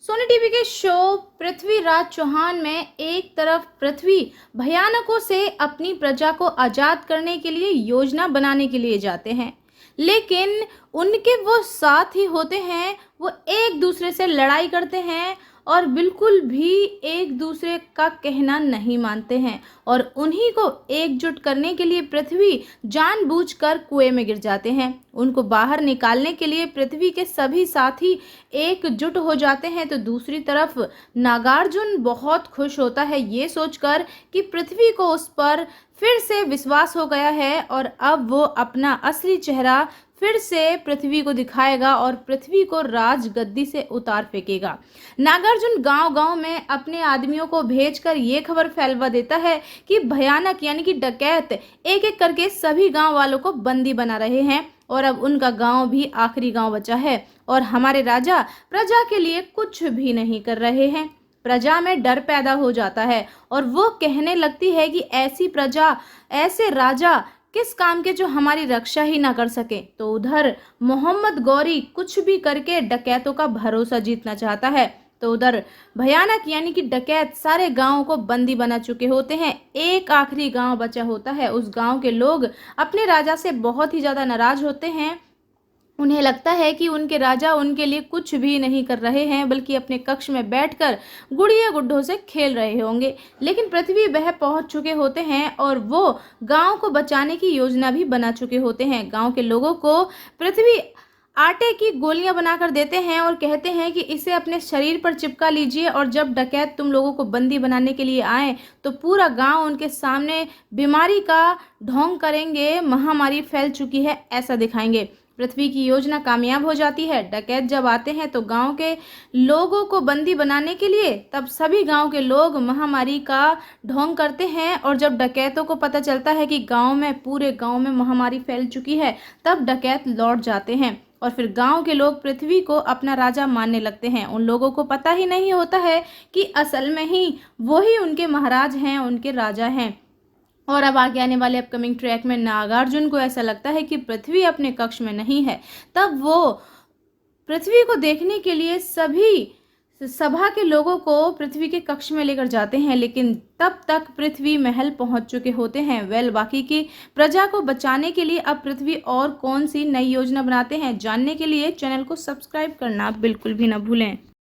Sony TV के show Prithviraj Chauhan में एक तरफ पृथ्वी भयानकों से अपनी प्रजा को आजाद करने के लिए योजना बनाने के लिए जाते हैं, लेकिन उनके वो साथ ही होते हैं, वो एक दूसरे से लड़ाई करते हैं और बिल्कुल भी एक दूसरे का कहना नहीं मानते हैं और उन्हीं को एकजुट करने के लिए पृथ्वी जानबूझकर कुएं में गिर जाते हैं। उनको बाहर निकालने के लिए पृथ्वी के सभी साथी एकजुट हो जाते हैं, तो दूसरी तरफ नागार्जुन बहुत खुश होता है ये सोचकर कि पृथ्वी को उस पर फिर से विश्वास हो गया है और अब वो अपना असली चेहरा फिर से पृथ्वी को दिखाएगा और पृथ्वी को राजगद्दी से उतार फेंकेगा। नागार्जुन गांव-गांव में अपने आदमियों को भेजकर ये खबर फैलवा देता है कि भयानक यानी कि डकैत एक एक करके सभी गांव वालों को बंदी बना रहे हैं और अब उनका गांव भी आखिरी गांव बचा है और हमारे राजा प्रजा के लिए कुछ भी नहीं कर रहे हैं। प्रजा में डर पैदा हो जाता है और वो कहने लगती है कि ऐसी प्रजा, ऐसे राजा किस काम के जो हमारी रक्षा ही ना कर सके। तो उधर मोहम्मद गौरी कुछ भी करके डकैतों का भरोसा जीतना चाहता है, तो उधर भयानक यानी कि डकैत सारे गांव को बंदी बना चुके होते हैं। एक आखिरी गांव बचा होता है। उस गांव के लोग अपने राजा से बहुत ही ज़्यादा नाराज होते हैं। उन्हें लगता है कि उनके राजा उनके लिए कुछ भी नहीं कर रहे हैं, बल्कि अपने कक्ष में बैठकर गुड़िया गुड्डों से खेल रहे होंगे। लेकिन पृथ्वी वह पहुंच चुके होते हैं और वो गांव को बचाने की योजना भी बना चुके होते हैं। गांव के लोगों को पृथ्वी आटे की गोलियां बनाकर देते हैं और कहते हैं कि इसे अपने शरीर पर चिपका लीजिए और जब डकैत तुम लोगों को बंदी बनाने के लिए आए तो पूरा गांव उनके सामने बीमारी का ढोंग करेंगे, महामारी फैल चुकी है ऐसा दिखाएंगे। पृथ्वी की योजना कामयाब हो जाती है। डकैत जब आते हैं तो गांव के लोगों को बंदी बनाने के लिए, तब सभी गांव के लोग महामारी का ढोंग करते हैं और जब डकैतों को पता चलता है कि पूरे गांव में महामारी फैल चुकी है, तब डकैत लौट जाते हैं और फिर गांव के लोग पृथ्वी को अपना राजा मानने लगते हैं। उन लोगों को पता ही नहीं होता है कि असल में ही वही उनके महाराज हैं, उनके राजा हैं। और अब आगे आने वाले अपकमिंग ट्रैक में नागार्जुन को ऐसा लगता है कि पृथ्वी अपने कक्ष में नहीं है, तब वो पृथ्वी को देखने के लिए सभी सभा के लोगों को पृथ्वी के कक्ष में लेकर जाते हैं, लेकिन तब तक पृथ्वी महल पहुंच चुके होते हैं। बाकी की प्रजा को बचाने के लिए अब पृथ्वी और कौन सी नई योजना बनाते हैं, जानने के लिए चैनल को सब्सक्राइब करना बिल्कुल भी ना भूलें।